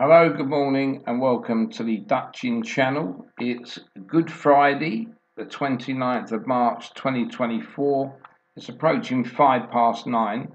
Hello, good morning, and welcome to the Dutching channel. It's Good Friday, the 29th of March 2024. It's approaching 9:05,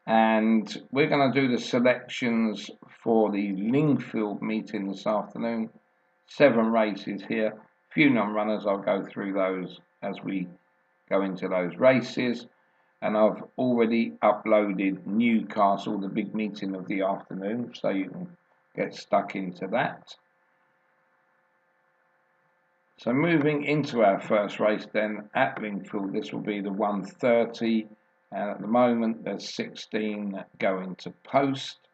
and we're going to do the selections for the Lingfield meeting this afternoon. 7 races here, a few non-runners. I'll go through those as we go into those races. And I've already uploaded Newcastle, the big meeting of the afternoon, so you can get stuck into that. So moving into our first race then at Lingfield, this will be the 1:30, and at the moment there's 16 going to post.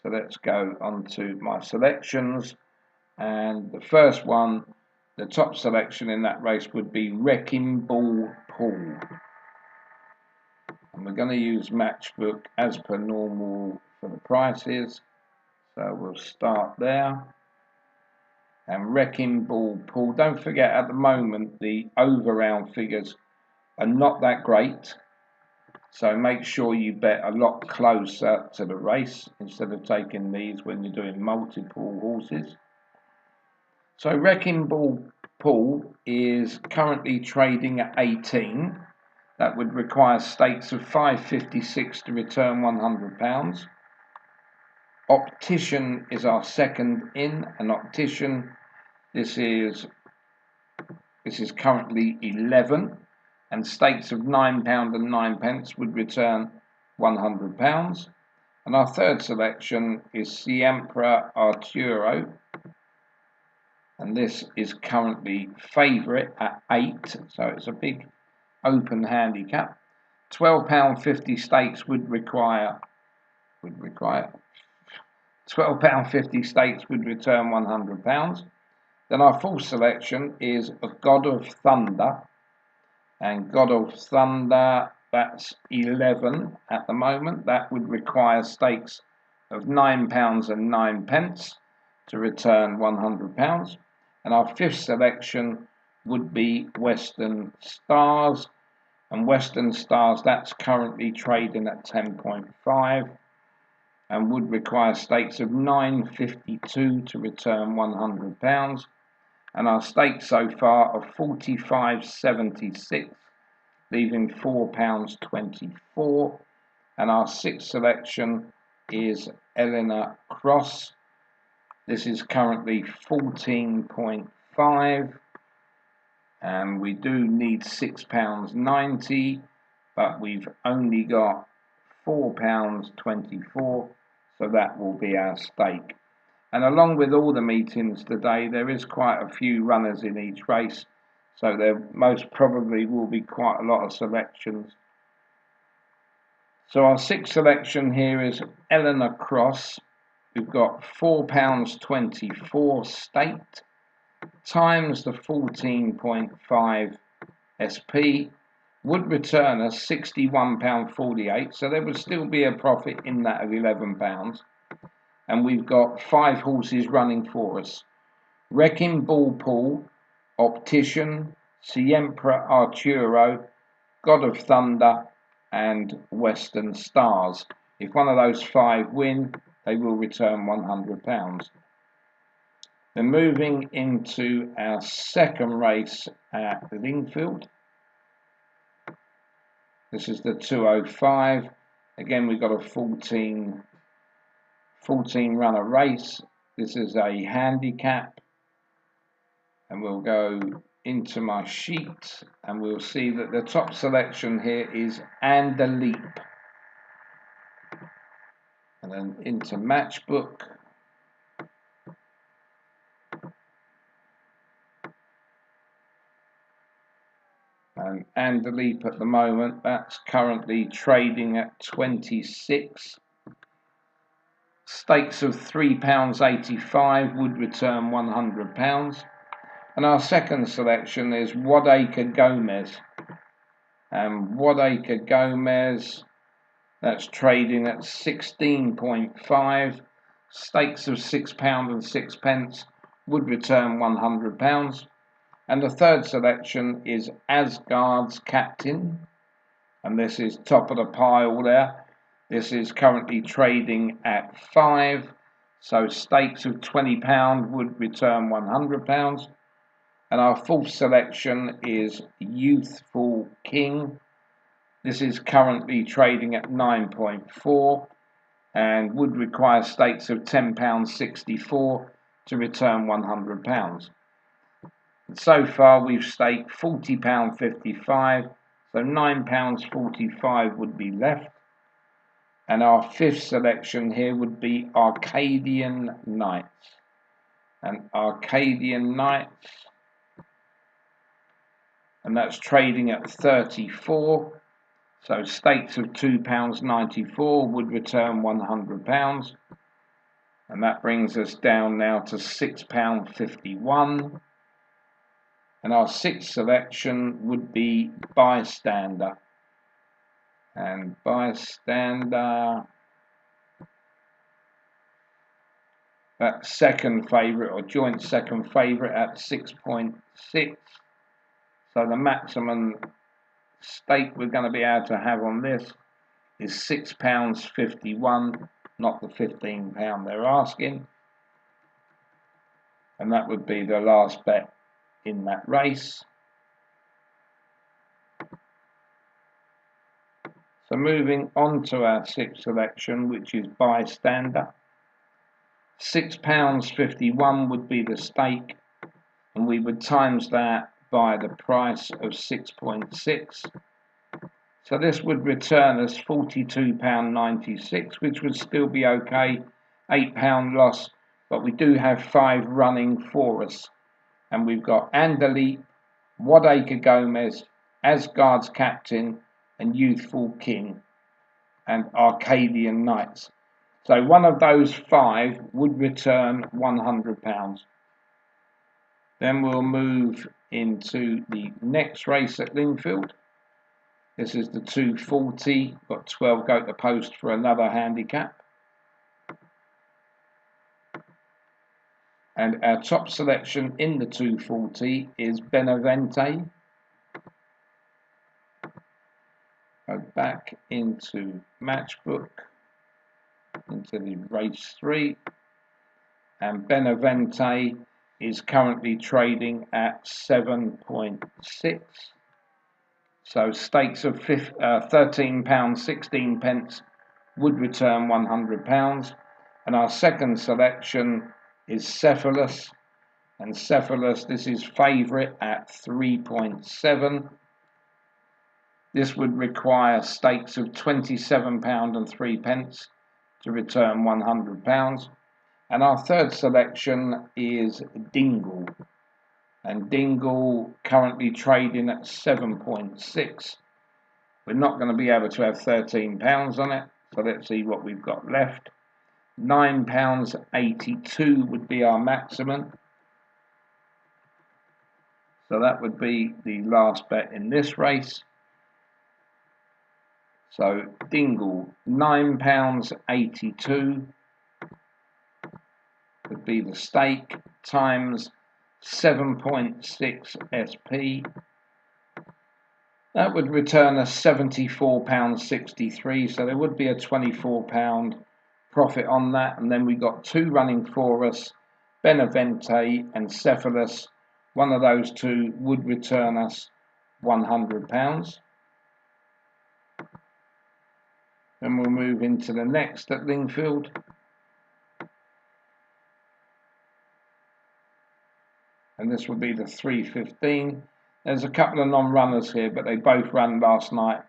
So let's go on to my selections, and the first one, the top selection in that race would be Wrecking Ball Pool, and we're going to use Matchbook as per normal for the prices. So we'll start there. And Wrecking Ball Pool. Don't forget, at the moment, the over-round figures are not that great. So make sure you bet a lot closer to the race instead of taking these when you're doing multiple horses. So Wrecking Ball Pool is currently trading at 18. That would require stakes of £5.56 to return £100. Optician is our second in. An Optician, this is currently 11, and stakes of £9 and 9p would return £100. And our third selection is Siempre Arturo, and this is currently favourite at 8, so it's a big open handicap. £12.50 stakes would require £12.50 stakes would return £100. Then our fourth selection is a God of Thunder, and God of Thunder, that's 11 at the moment. That would require stakes of £9 and 9p to return £100. And our fifth selection would be Western Stars, and Western Stars, that's currently trading at 10.5 and would require stakes of £9.52 to return £100. And our stakes so far are £45.76, leaving £4.24. And our sixth selection is Eleanor Cross. This is currently 14.5, and we do need £6.90, but we've only got £4.24, so that will be our stake. And along with all the meetings today, there is quite a few runners in each race, so there most probably will be quite a lot of selections. So our sixth selection here is Eleanor Cross. We've got £4.24 staked times the 14.5 SP would return us £61.48, so there would still be a profit in that of £11. And we've got 5 horses running for us: Wrecking Ball Pool, Optician, Siempre Arturo, God of Thunder, and Western Stars. If one of those 5 win, they will return £100. Then moving into our second race at Lingfield. This is the 2:05. Again, we've got a 14 runner race. This is a handicap, and we'll go into my sheet and we'll see that the top selection here is And the Leap, and then into Matchbook, and the Leap at the moment, that's currently trading at 26. Stakes of £3.85 would return £100. And our second selection is Wadacre Gomez. And Wadacre Gomez, that's trading at 16.5. Stakes of £6 and 6p would return £100. And the third selection is Asgard's Captain, and this is top of the pile there. This is currently trading at 5. So stakes of £20 would return £100. And our fourth selection is Youthful King. This is currently trading at 9.4 and would require stakes of £10.64 to return £100. So far we've staked £40.55, so £9.45 would be left. And our fifth selection here would be Arcadian Knights. And Arcadian Knights, and that's trading at 34, so stakes of £2.94 would return £100, and that brings us down now to £6.51. And our sixth selection would be Bystander, and Bystander, that second favourite or joint second favourite at 6.6. So the maximum stake we're going to be able to have on this is £6.51, not the £15 they're asking. And that would be the last bet in that race. So moving on to our sixth selection, which is Bystander. £6.51 would be the stake, and we would times that by the price of 6.6. So this would return us £42.96, which would still be okay, £8 loss, but we do have 5 running for us. And we've got Andalip, Wadacre Gomez, Asgard's Captain, and Youthful King, and Arcadian Knights. So one of those 5 would return £100. Then we'll move into the next race at Lingfield. This is the 240, got 12 go to post for another handicap. And our top selection in the 240 is Benevente. Go back into Matchbook, into the race 3, and Benevente is currently trading at 7.6. So stakes of £13.16 would return £100. And our second selection is Cephalus. And Cephalus, this is favourite at 3.7. This would require stakes of £27.03 to return £100. And our third selection is Dingle. And Dingle currently trading at 7.6. We're not going to be able to have £13 on it, so let's see what we've got left. £9.82 would be our maximum. So that would be the last bet in this race. So Dingle, £9.82 would be the stake, times 7.6 SP. That would return us £74.63, so there would be a £24 profit on that. And then we got 2 running for us, Benevente and Cephalus. One of those 2 would return us £100. Then we'll move into the next at Lingfield. And this will be the 315. There's a couple of non-runners here, but they both ran last night.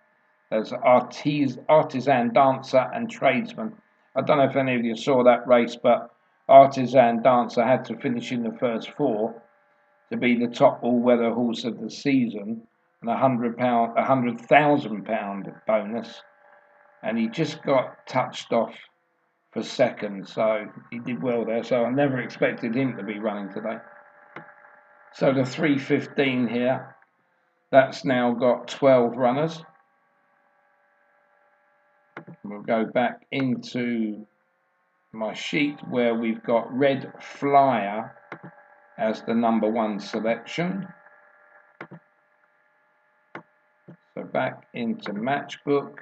There's Artisan Dancer and Tradesman. I don't know if any of you saw that race, but Artisan Dancer had to finish in the first 4 to be the top all-weather horse of the season, and £100,000 bonus. And he just got touched off for second, so he did well there. So I never expected him to be running today. So the 315 here, that's now got 12 runners. We'll go back into my sheet where we've got Red Flyer as the number 1 selection. So back into Matchbook.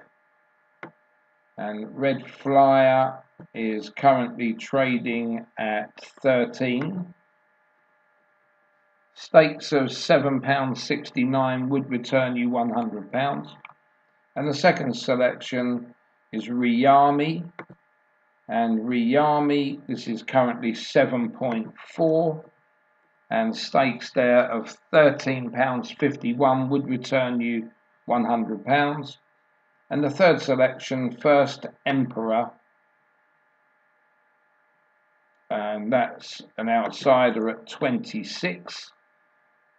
And Red Flyer is currently trading at 13. Stakes of £7.69 would return you £100. And the second selection is Riyami. And Riyami, this is currently 7.4. And stakes there of £13.51 would return you £100. And the third selection, First Emperor, and that's an outsider at 26.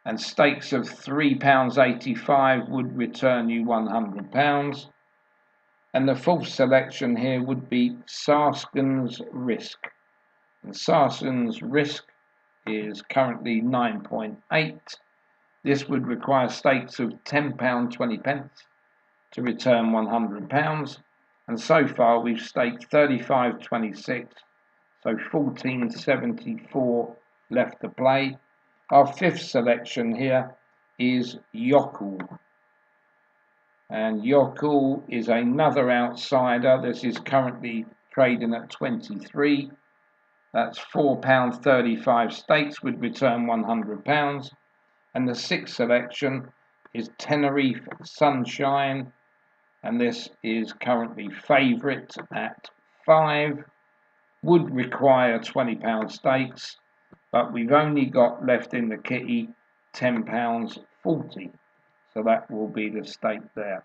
And stakes of £3.85 would return you £100. And the fourth selection here would be Sarsken's Risk. And Sarsken's Risk is currently 9.8. This would require stakes of £10.20 to return £100. And so far we've staked 35.26, so 14.74 left to play. Our fifth selection here is Yokul. And Yokul is another outsider. This is currently trading at 23. That's £4.35 stakes would return £100. And the sixth selection is Tenerife Sunshine. And this is currently favourite at 5. Would require £20 stakes. But we've only got left in the kitty £10.40, so that will be the stake there,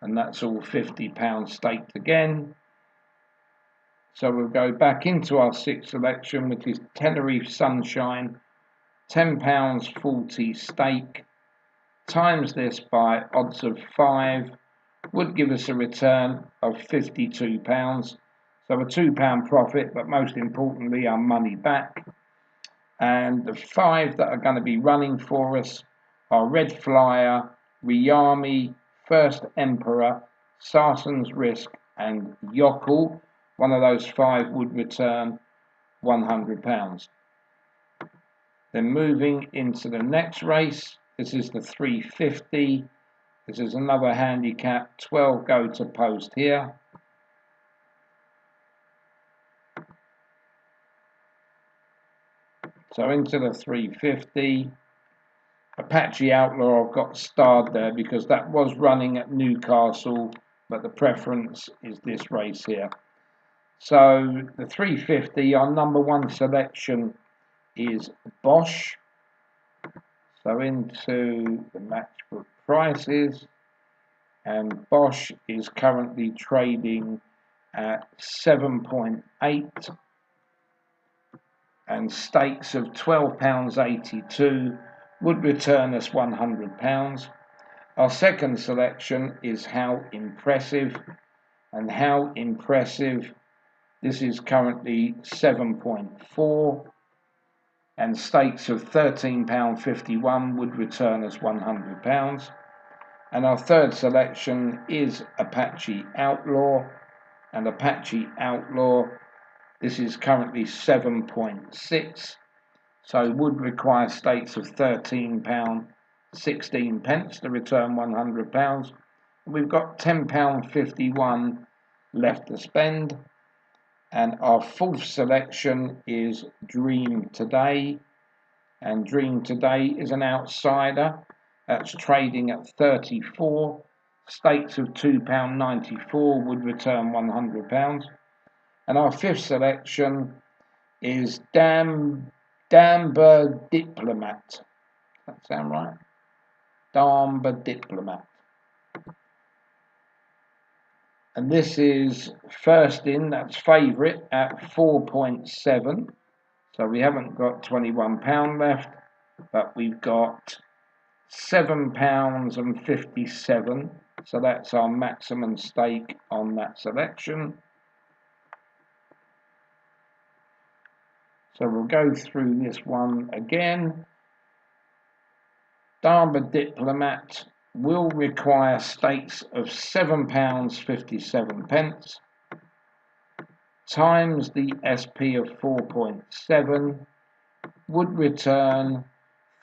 and that's all £50 staked again. So we'll go back into our sixth selection, which is Tenerife Sunshine, £10.40 stake, times this by odds of 5 would give us a return of £52, so a £2 profit, but most importantly our money back. And the 5 that are going to be running for us are Red Flyer, Riyami, First Emperor, Sarsken's Risk, and Yokul. One of those 5 would return £100. Then moving into the next race, this is the 350. This is another handicap, 12 go to post here. So into the 350, Apache Outlaw I've got starred there because that was running at Newcastle, but the preference is this race here. So the 350, our number 1 selection is Bosch. So into the matchbook prices, and Bosch is currently trading at 7.8. and stakes of £12.82 would return us £100. Our second selection is How Impressive, and How Impressive, this is currently 7.4, and stakes of £13.51 would return us £100. And our third selection is Apache Outlaw, and Apache Outlaw, this is currently 7.6, so would require stakes of £13.16 to return £100. We've got £10.51 left to spend, and our fourth selection is Dream Today, and Dream Today is an outsider. That's trading at 34. Stakes of £2.94 would return £100. And our fifth selection is Damber Diplomat. Does that sound right? Damber Diplomat. And this is first in, that's favourite at 4.7. So we haven't got £21 left, but we've got £7.57. So that's our maximum stake on that selection. So we'll go through this one again. Damber Diplomat will require stakes of £7.57 times the SP of 4.7 would return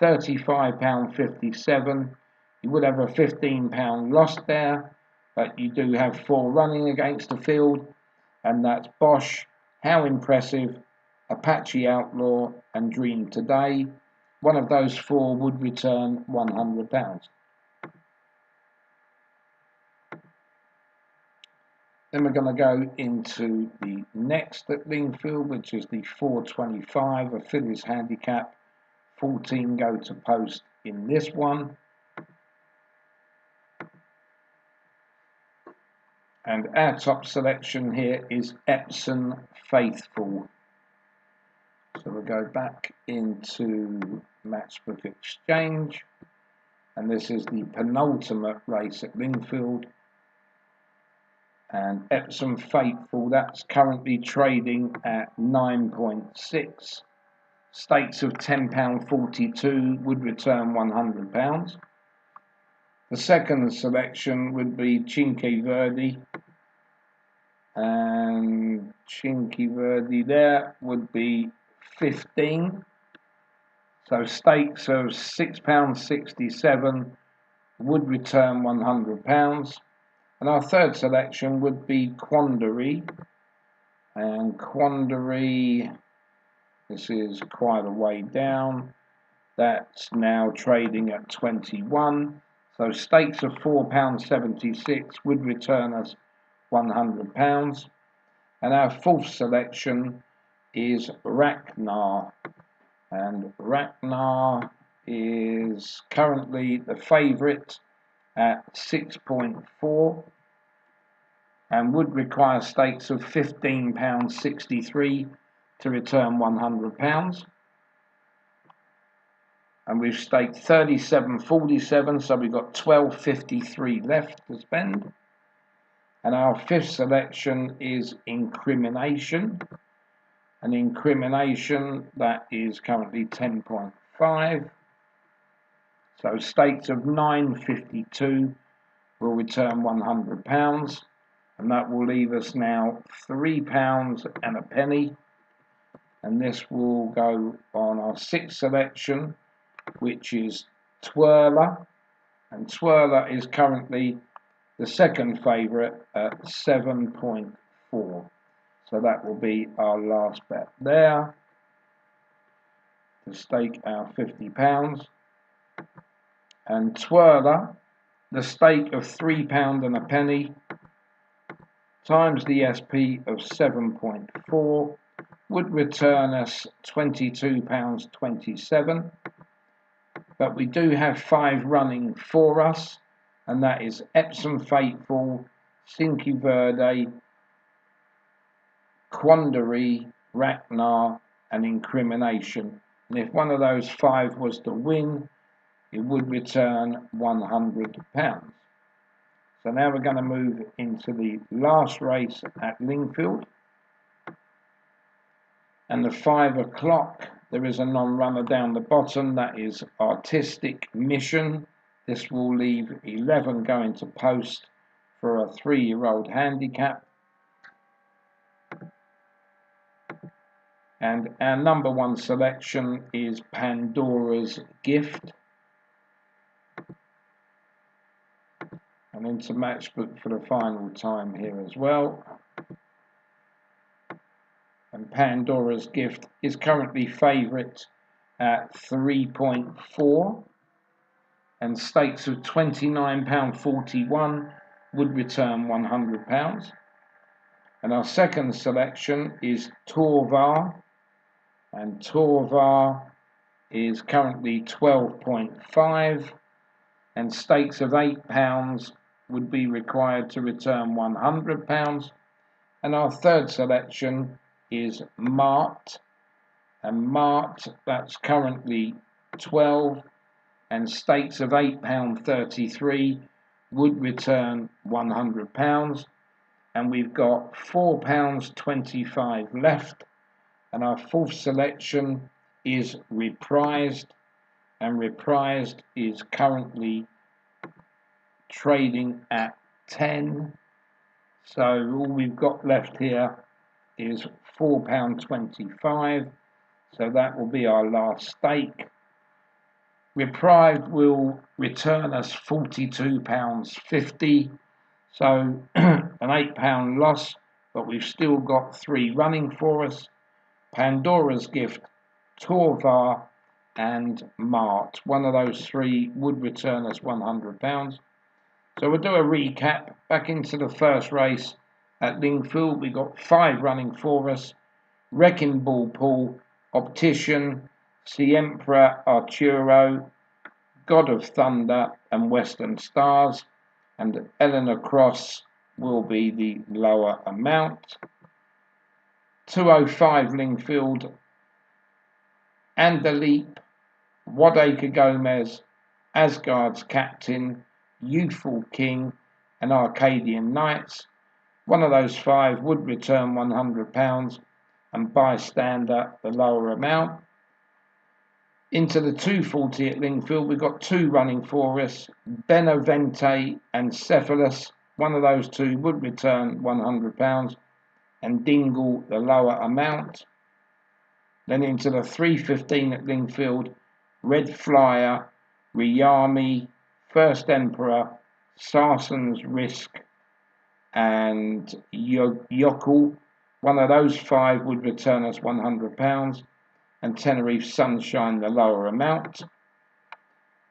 £35.57. You would have a £15 loss there, but you do have 4 running against the field, and that's Bosch, How Impressive, Apache Outlaw, and Dream Today. One of those 4 would return £100. Then we're going to go into the next at Lingfield, which is the 425, a Phillies handicap. 14 go to post in this one. And our top selection here is Epsom Faithful. So we'll go back into Matchbook Exchange. And this is the penultimate race at Lingfield. And Epsom Faithful, that's currently trading at 9.6. Stakes of £10.42 would return £100. The second selection would be Chinky Verdi. And Chinky Verdi there would be 15. So stakes of £6.67 would return £100. And our third selection would be Quandary. And Quandary, this is quite a way down. That's now trading at 21. So stakes of £4.76 would return us £100. And our fourth selection is Ragnar. And Ragnar is currently the favourite at 6.4 and would require stakes of £15.63 to return £100. And we've staked 37.47, so we've got 12.53 left to spend. And our fifth selection is Incrimination. An Incrimination that is currently 10.5. So stakes of 9.52 will return £100, and that will leave us now £3 and a penny. And this will go on our sixth selection, which is Twirler, and Twirler is currently the second favourite at 7.4. So that will be our last bet there to stake our £50. And Twirler, the stake of £3 and a penny times the SP of 7.4 would return us £22.27. But we do have 5 running for us, and that is Epsom Faithful, Chinky Verdi, Quandary, Ragnar, and Incrimination. And if one of those 5 was to win, it would return £100. So now we're going to move into the last race at Lingfield. And the 5 o'clock, there is a non-runner down the bottom, that is Artistic Mission. This will leave 11 going to post for a 3-year-old handicap. And our number 1 selection is Pandora's Gift. And into Matchbook for the final time here as well. And Pandora's Gift is currently favourite at 3.4. And stakes of £29.41 would return £100. And our second selection is Torvar. And Torvar is currently 12.5. And stakes of £8 would be required to return £100. And our third selection is Mart. And Mart, that's currently 12. And stakes of £8.33 would return £100. And we've got £4.25 left. And our fourth selection is Reprised. And Reprised is currently trading at 10. So all we've got left here is £4.25. So that will be our last stake. Reprised will return us £42.50. So an £8 loss, but we've still got 3 running for us. Pandora's Gift, Torvar and Mart. One of those 3 would return us £100. So we'll do a recap. Back into the first race at Lingfield, we got 5 running for us. Wrecking Ball Pool, Optician, Siempre Arturo, God of Thunder and Western Stars, and Eleanor Cross will be the lower amount. 205 Lingfield, and the Leap, Wadacre Gomez, Asgard's Captain, Youthful King, and Arcadian Knights. One of those 5 would return £100, and Bystander the lower amount. Into the 240 at Lingfield, we've got 2 running for us, Benavente and Cephalus. One of those 2 would return £100, and Dingle the lower amount. Then into the 315 at Lingfield, Red Flyer, Riyami, First Emperor, Sarson's Risk, and Yokel. One of those 5 would return us £100, and Tenerife Sunshine the lower amount.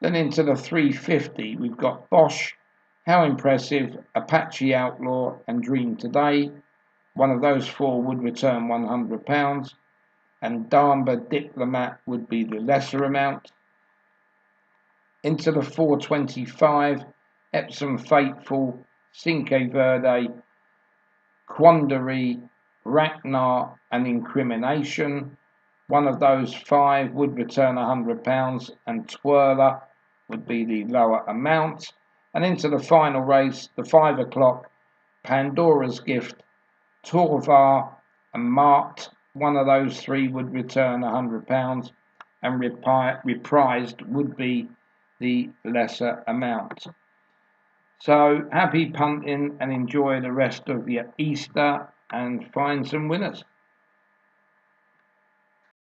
Then into the 350, we've got Bosch, How Impressive, Apache Outlaw, and Dream Today. One of those 4 would return £100, and Darmba Diplomat would be the lesser amount. Into the 425, Epsom Faithful, Cinque Verde, Quandary, Ragnar, and Incrimination. One of those 5 would return £100, and Twirler would be the lower amount. And into the final race, the 5 o'clock, Pandora's Gift, Torvar, and Mart. One of those 3 would return £100, and reprised would be the lesser amount. So happy punting, and enjoy the rest of your Easter and find some winners.